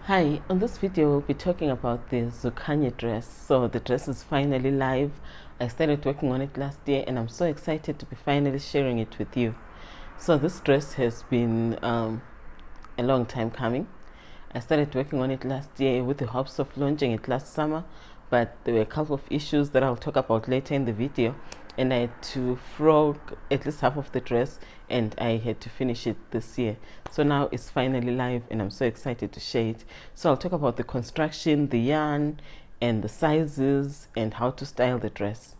Hi, on this video we'll be talking about the Zukhanye dress. So the dress is finally live. I started working on it last year and I'm so excited to be finally sharing it with you. So this dress has been a long time coming. I started working on it last year with the hopes of launching it last summer, but there were a couple of issues that I'll talk about later in the video, and I had to frog at least half of the dress and I had to finish it this year. So now it's finally live and I'm so excited to share it. So I'll talk about the construction, the yarn, and the sizes and how to style the dress.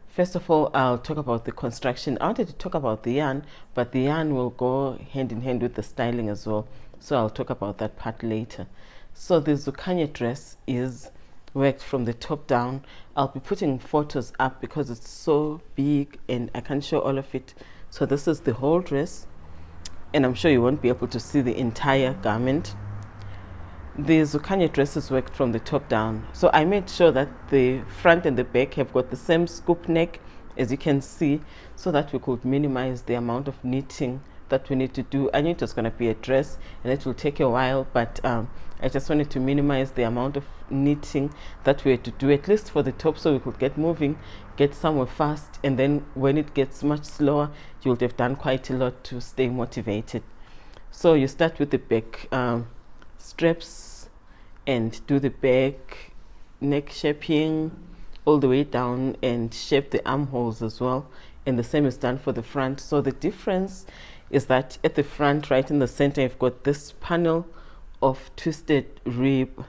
First of all, I'll talk about the construction. I wanted to talk about the yarn, but the yarn will go hand in hand with the styling as well. So I'll talk about that part later. So the Zukhanye dress is worked from the top down. I'll be putting photos up because it's so big and I can't show all of it. So this is the whole dress, and I'm sure you won't be able to see the entire garment. The Zukhanye dress is worked from the top down. So I made sure that the front and the back have got the same scoop neck, as you can see, so that we could minimize the amount of knitting that we need to do. I knew it was going to be a dress and it will take a while, but I just wanted to minimize the amount of knitting that we had to do, at least for the top, so we could get moving, get somewhere fast, and then when it gets much slower, you would have done quite a lot to stay motivated. So you start with the back straps and do the back neck shaping all the way down and shape the armholes as well, and the same is done for the front. So the difference is that at the front, right in the center, you've got this panel of twisted rib.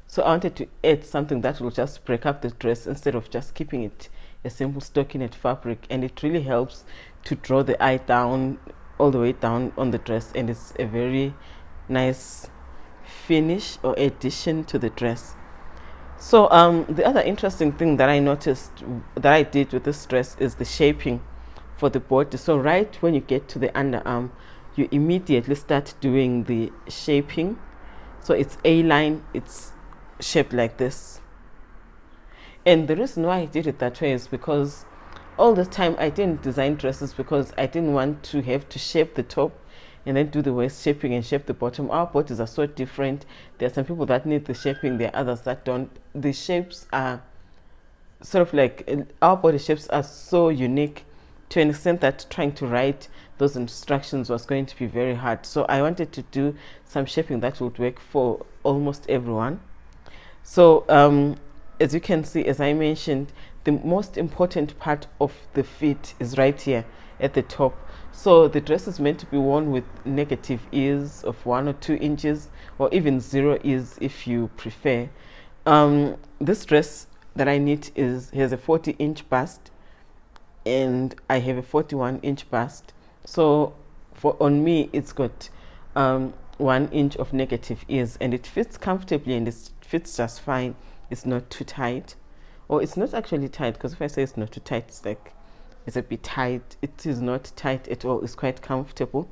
So I wanted to add something that will just break up the dress instead of just keeping it a simple stockinette fabric, and it really helps to draw the eye down all the way down on the dress, and it's a very nice finish or addition to the dress. So the other interesting thing that I noticed that I did with this dress is the shaping for the body. So right when you get to the underarm, you immediately start doing the shaping. So it's A-line, it's shaped like this. And the reason why I did it that way is because all the time I didn't design dresses because I didn't want to have to shape the top and then do the waist shaping and shape the bottom. Our bodies are so different. There are some people that need the shaping, there are others that don't. The shapes are sort of like, our body shapes are so unique to an extent that trying to write those instructions was going to be very hard. So I wanted to do some shaping that would work for almost everyone. So as you can see, as I mentioned, the most important part of the fit is right here at the top. So the dress is meant to be worn with negative ease of 1 or 2 inches, or even 0 ease if you prefer. This dress that I knit has a 40-inch bust, and I have a 41-inch bust. So on me, it's got 1 inch of negative ease, and it fits comfortably and it fits just fine. It's not too tight, or it's not actually tight, because if I say it's not too tight, it's like it's a bit tight. It is not tight at all. It's quite comfortable.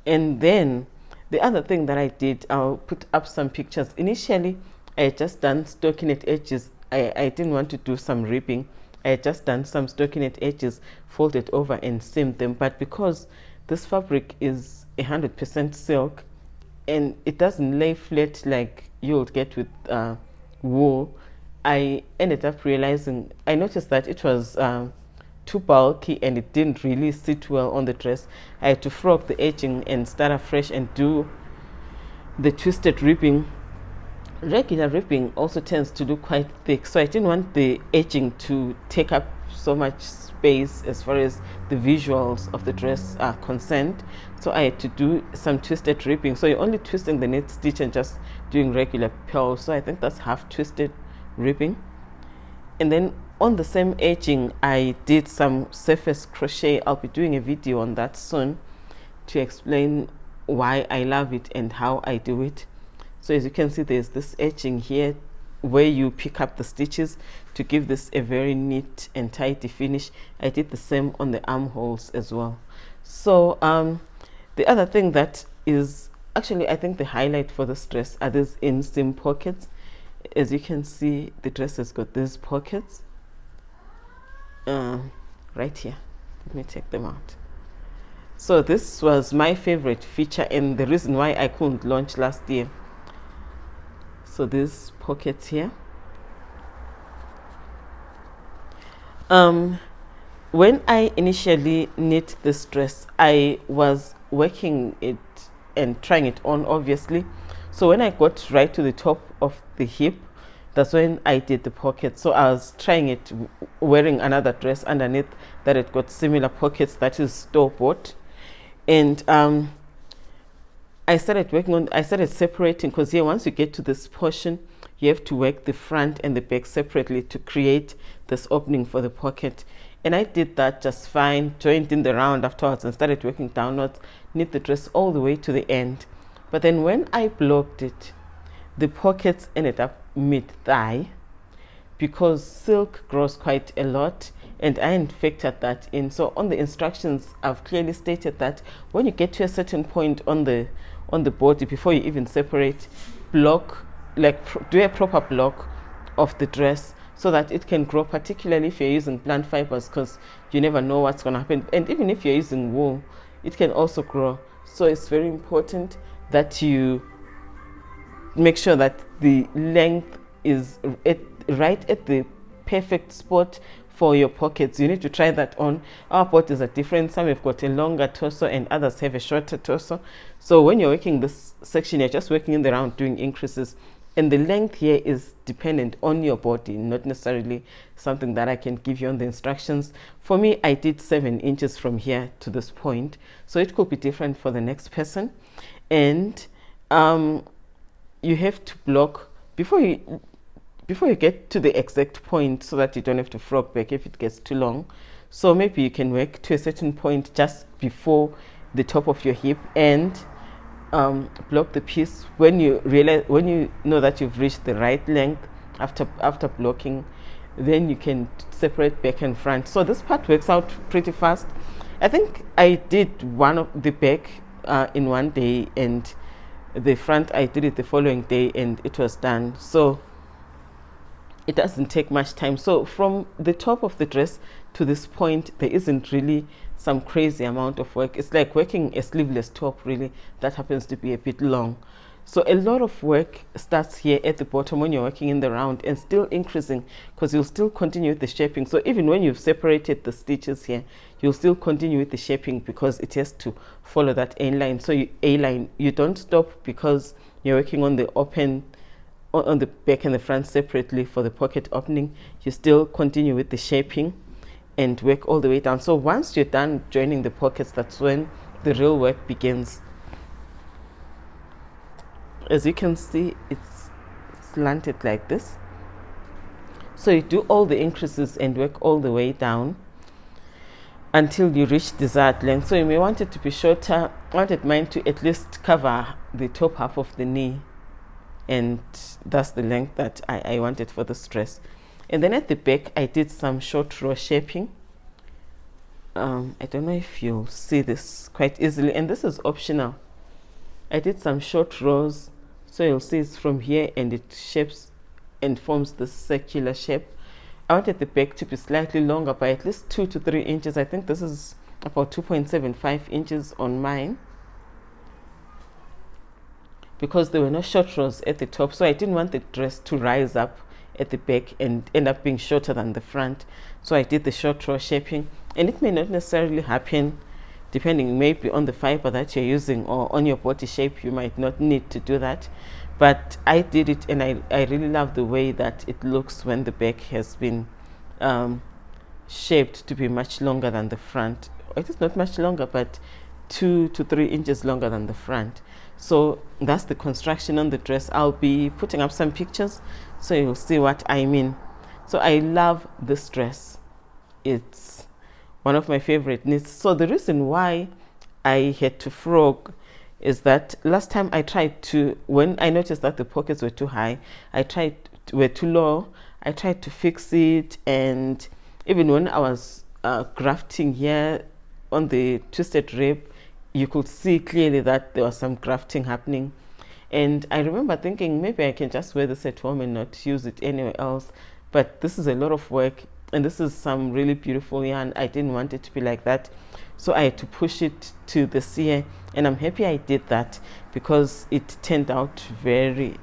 And then the other thing that I did, I'll put up some pictures. Initially, I had just done stockinette edges. I didn't want to do some ribbing. I had just done some stockinette edges, folded over and seamed them. But because this fabric is 100% silk and it doesn't lay flat like you'll get with wool, I ended up realizing, I noticed that it was too bulky and it didn't really sit well on the dress. I had to frog the edging and start afresh and do the twisted ribbing. Regular ribbing also tends to look quite thick, so I didn't want the edging to take up so much space as far as the visuals of the dress are concerned. So I had to do some twisted ribbing. So you're only twisting the knit stitch and just doing regular purls. So I think that's half twisted ribbing. And then on the same edging, I did some surface crochet. I'll be doing a video on that soon to explain why I love it and how I do it. So as you can see, there's this edging here where you pick up the stitches to give this a very neat and tidy finish. I did the same on the armholes as well. So the other thing that is actually, I think, the highlight for this dress are these inseam pockets. As you can see, the dress has got these pockets right here. Let me take them out. So this was my favorite feature and the reason why I couldn't launch last year. So these pockets here. When I initially knit this dress, I was working it and trying it on, obviously. So when I got right to the top of the hip, that's when I did the pockets. So I was trying it wearing another dress underneath that it got similar pockets, that is store-bought. And I started separating, because here once you get to this portion, you have to work the front and the back separately to create this opening for the pocket. And I did that just fine, joined in the round afterwards and started working downwards, knit the dress all the way to the end. But then when I blocked it, the pockets ended up mid-thigh, because silk grows quite a lot, and I hadn't factored that in. So on the instructions, I've clearly stated that when you get to a certain point on the body, before you even separate, block, do a proper block of the dress, so that it can grow, particularly if you're using plant fibers, because you never know what's going to happen. And even if you're using wool, it can also grow. So it's very important that you make sure that the length is right at the perfect spot for your pockets. You need to try that on. Our bodies are different. Some have got a longer torso and others have a shorter torso. So when you're working this section, you're just working in the round, doing increases. And the length here is dependent on your body, not necessarily something that I can give you on the instructions. For me, I did 7 inches from here to this point. So it could be different for the next person. And you have to block before you get to the exact point, so that you don't have to frog back if it gets too long. So maybe you can work to a certain point just before the top of your hip, and block the piece when you know that you've reached the right length. After blocking, then you can separate back and front. So this part works out pretty fast. I think I did one of the back in one day, and the front I did it the following day, and it was done. So it doesn't take much time. So from the top of the dress to this point, there isn't really some crazy amount of work. It's like working a sleeveless top, really, that happens to be a bit long. So a lot of work starts here at the bottom when you're working in the round, and still increasing, because you'll still continue with the shaping. So even when you've separated the stitches here, you'll still continue with the shaping, because it has to follow that A line. So A-line, you don't stop because you're working on the open, on the back and the front separately for the pocket opening. You still continue with the shaping and work all the way down. So once you're done joining the pockets, that's when the real work begins. As you can see, it's slanted like this. So you do all the increases and work all the way down until you reach desired length. So you may want it to be shorter. I wanted mine to at least cover the top half of the knee, and that's the length that I wanted for this dress. And then at the back, I did some short row shaping. I don't know if you'll see this quite easily, and this is optional. I did some short rows, so you'll see it's from here, and it shapes and forms this circular shape. I wanted the back to be slightly longer by at least 2 to 3 inches. I think this is about 2.75 inches on mine, because there were no short rows at the top. So I didn't want the dress to rise up at the back and end up being shorter than the front. So I did the short row shaping, and it may not necessarily happen, depending maybe on the fiber that you're using or on your body shape. You might not need to do that, but I did it, and I really love the way that it looks when the back has been shaped to be much longer than the front. It is not much longer, but 2 to 3 inches longer than the front. So that's the construction on the dress. I'll be putting up some pictures so you'll see what I mean. So I love this dress. It's one of my favorite knits. So the reason why I had to frog is that last time I tried to, when I noticed that the pockets were too high, were too low, I tried to fix it. And even when I was grafting here on the twisted rib, you could see clearly that there was some grafting happening. And I remember thinking, maybe I can just wear this at home and not use it anywhere else. But this is a lot of work, and this is some really beautiful yarn. I didn't want it to be like that, so I had to push it to this year, and I'm happy I did that, because it turned out very,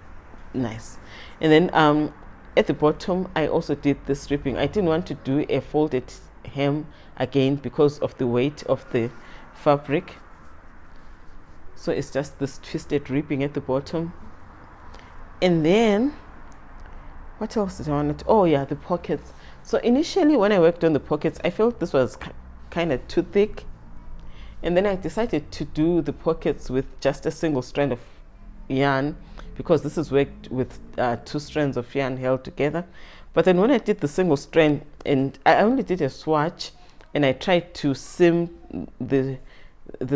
nice. And then at the bottom I also did the stripping. I didn't want to do a folded hem again because of the weight of the fabric, so it's just this twisted ribbing at the bottom. And then what else did I want to, oh yeah, the pockets. So initially when I worked on the pockets, I felt this was kind of too thick, and then I decided to do the pockets with just a single strand of yarn, because this is worked with 2 strands of yarn held together. But then when I did the single strand, and I only did a swatch, and I tried to seam the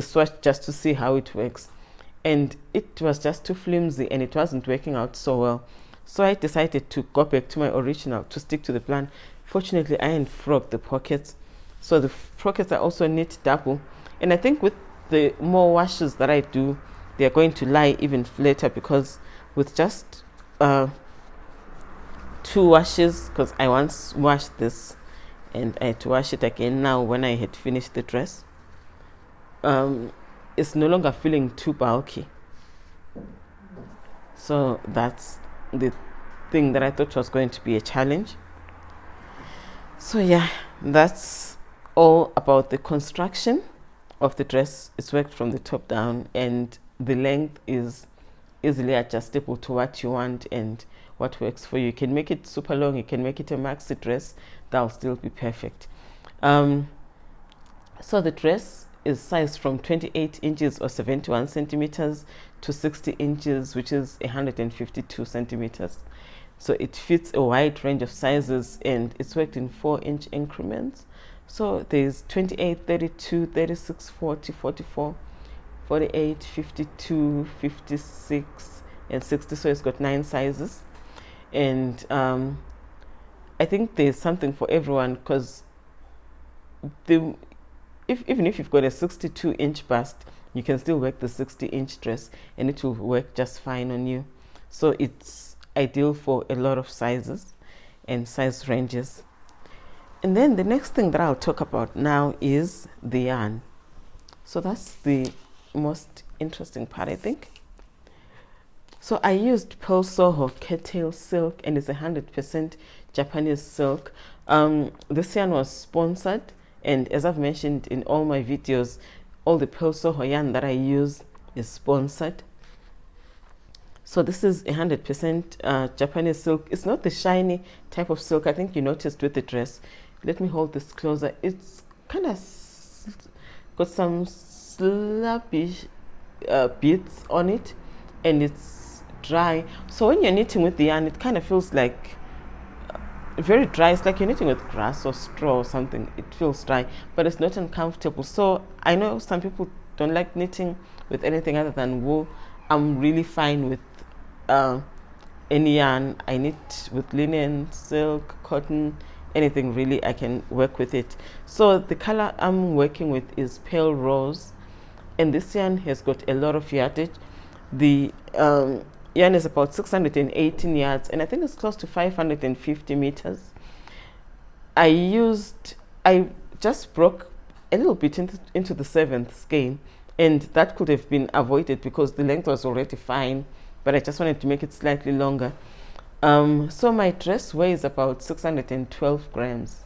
swatch just to see how it works, and it was just too flimsy and it wasn't working out so well. So I decided to go back to my original, to stick to the plan. Fortunately, I ain't frogged the pockets, so the pockets are also knit double. And I think with the more washes that I do, they are going to lie even flatter, because with just 2 washes, because I once washed this and I had to wash it again now when I had finished the dress, it's no longer feeling too bulky. So that's the thing that I thought was going to be a challenge. So yeah, that's all about the construction of the dress. It's worked from the top down, and the length is easily adjustable to what you want and what works for you. You can make it super long, you can make it a maxi dress, that'll still be perfect. So the dress is sized from 28 inches or 71 centimeters to 60 inches, which is 152 centimeters. So it fits a wide range of sizes, and it's worked in 4-inch increments. So there's 28, 32, 36, 40, 44, 48, 52, 56, and 60. So it's got 9 sizes. And I think there's something for everyone, because even if you've got a 62-inch bust, you can still work the 60-inch dress and it will work just fine on you. So it's ideal for a lot of sizes and size ranges. And then the next thing that I'll talk about now is the yarn. So that's the most interesting part, I think. So I used Pearl Soho cattail silk, and it's 100% Japanese silk. This yarn was sponsored, and as I've mentioned in all my videos, all the Pearl Soho yarn that I use is sponsored. So this is 100% Japanese silk. It's not the shiny type of silk I think you noticed with the dress. Let me hold this closer. It's kind of got some slabby bits on it, and it's dry. So when you're knitting with the yarn, it kind of feels like very dry. It's like you're knitting with grass or straw or something. It feels dry, but it's not uncomfortable. So I know some people don't like knitting with anything other than wool. I'm really fine with any yarn. I knit with linen, silk, cotton, anything really. I can work with it. So the color I'm working with is pale rose, and this yarn has got a lot of yardage. The yarn is about 618 yards, and I think it's close to 550 meters. I just broke a little bit into the 7th skein, and that could have been avoided because the length was already fine, but I just wanted to make it slightly longer. So my dress weighs about 612 grams.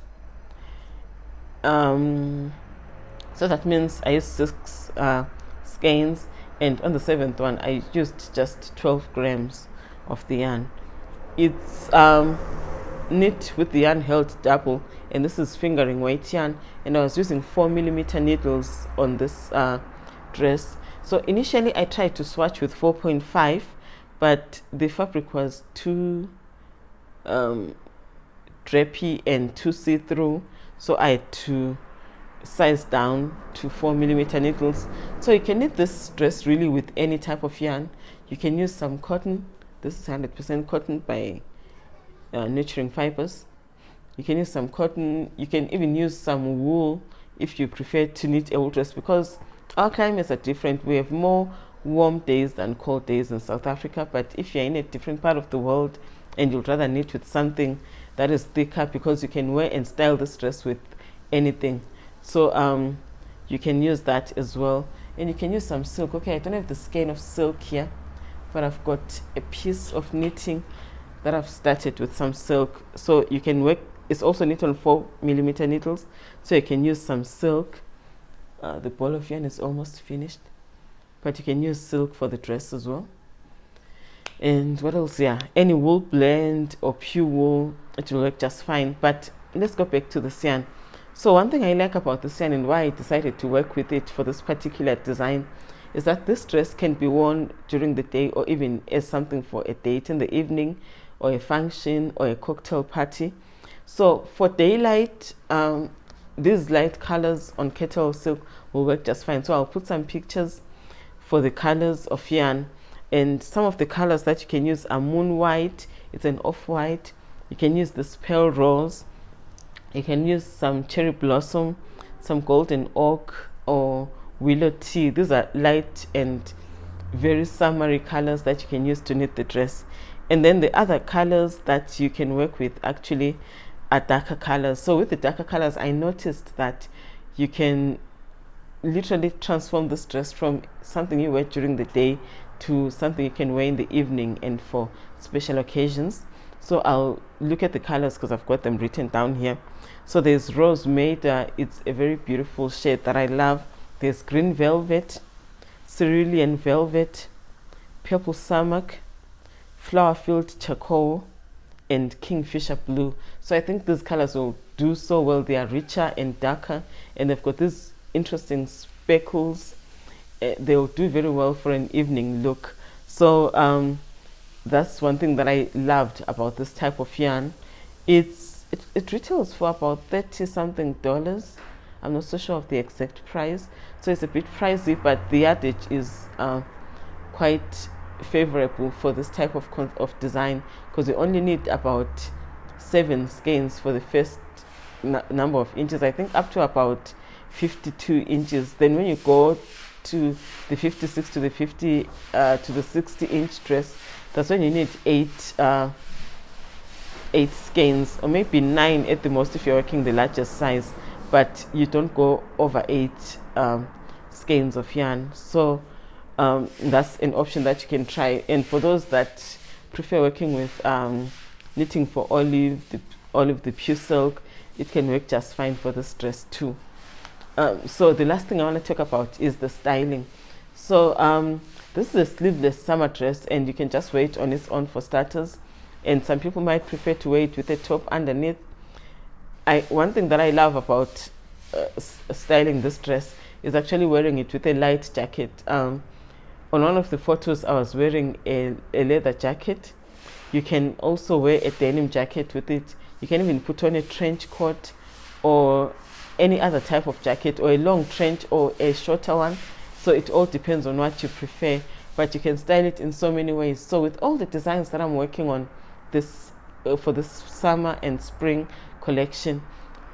So that means I used 6 skeins, and on the 7th one I used just 12 grams of the yarn. It's knit with the yarn held double, and this is fingering weight yarn, and I was using 4mm needles on this dress. So initially I tried to swatch with 4.5, but the fabric was too drapey and too see-through, so I had to size down to 4mm needles. So you can knit this dress really with any type of yarn. You can use some cotton. This is 100% cotton by Nurturing Fibers. You can use some cotton. You can even use some wool if you prefer to knit a wool dress, because our climates are different. We have more warm days than cold days in South Africa, but if you're in a different part of the world and you'd rather knit with something that is thicker, because you can wear and style this dress with anything. So you can use that as well, and you can use some silk. Okay, I don't have the skein of silk here, but I've got a piece of knitting that I've started with some silk. So you can work, it's also knit on 4mm needles, so you can use some silk. The ball of yarn is almost finished, but you can use silk for the dress as well. And what else? Yeah, any wool blend or pure wool, it will work just fine. But let's go back to the yarn. So one thing I like about this yarn and why I decided to work with it for this particular design is that this dress can be worn during the day or even as something for a date in the evening or a function or a cocktail party. So for daylight, these light colors on kettle silk will work just fine. So I'll put some pictures for the colors of yarn, and some of the colors that you can use are moon white, it's an off-white. You can use this pale rose, you can use some cherry blossom, some golden oak or willow tea. These are light and very summery colors that you can use to knit the dress. And then the other colors that you can work with actually are darker colors. So with the darker colors, I noticed that you can literally transform this dress from something you wear during the day to something you can wear in the evening and for special occasions. So I'll look at the colors because I've got them written down here. So there's Rose Maida, it's a very beautiful shade that I love. There's Green Velvet, Cerulean Velvet, Purple Sumac, Flower Filled Charcoal, and Kingfisher Blue. So I think these colors will do so well. They are richer and darker, and they've got these interesting speckles. They'll do very well for an evening look. So that's one thing that I loved about this type of yarn. It retails for about $30-something. I'm not so sure of the exact price, so it's a bit pricey, but the yardage is quite favorable for this type of design, because you only need about 7 skeins for the first number of inches, I think up to about 52 inches. Then when you go to the 56 to the 50 to the 60-inch dress, that's when you need 8 skeins, or maybe 9 at the most if you're working the largest size, but you don't go over 8 skeins of yarn. So that's an option that you can try. And for those that prefer working with knitting for olive, the pure silk, it can work just fine for this dress too. So the last thing I want to talk about is the styling. So this is a sleeveless summer dress, and you can just wear it on its own for starters, and some people might prefer to wear it with a top underneath. One thing that I love about styling this dress is actually wearing it with a light jacket. On one of the photos, I was wearing a leather jacket. You can also wear a denim jacket with it. You can even put on a trench coat or any other type of jacket, or a long trench or a shorter one. So it all depends on what you prefer, but you can style it in so many ways. So with all the designs that I'm working on this for this summer and spring collection,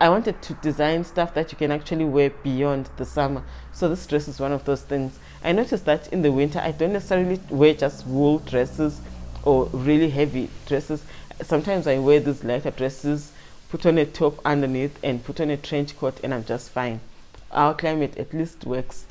I wanted to design stuff that you can actually wear beyond the summer. So this dress is one of those things. I noticed that in the winter, I don't necessarily wear just wool dresses or really heavy dresses. Sometimes I wear these lighter dresses, put on a top underneath and put on a trench coat, and I'm just fine. Our climate at least works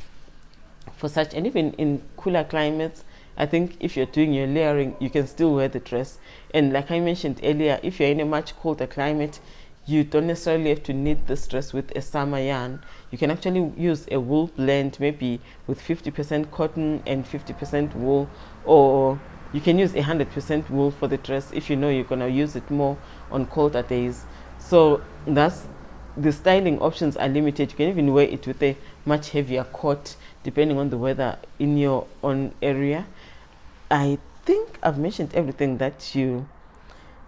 for such. And even in cooler climates, I think if you're doing your layering, you can still wear the dress. And like I mentioned earlier, if you're in a much colder climate, you don't necessarily have to knit this dress with a summer yarn. You can actually use a wool blend, maybe with 50% cotton and 50% wool, or you can use 100% wool for the dress if you know you're going to use it more on colder days. So that's the styling options are limited. You can even wear it with a much heavier coat depending on the weather in your own area. I think I've mentioned everything that you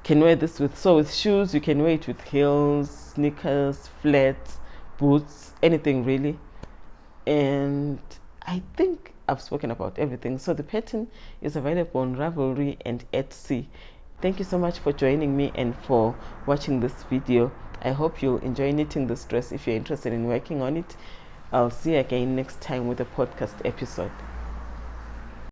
can wear this with. So with shoes, you can wear it with heels, sneakers, flats, boots, anything really. And I think I've spoken about everything. So the pattern is available on Ravelry and Etsy. Thank you so much for joining me and for watching this video. I hope you'll enjoy knitting this dress if you're interested in working on it. I'll see you again next time with a podcast episode.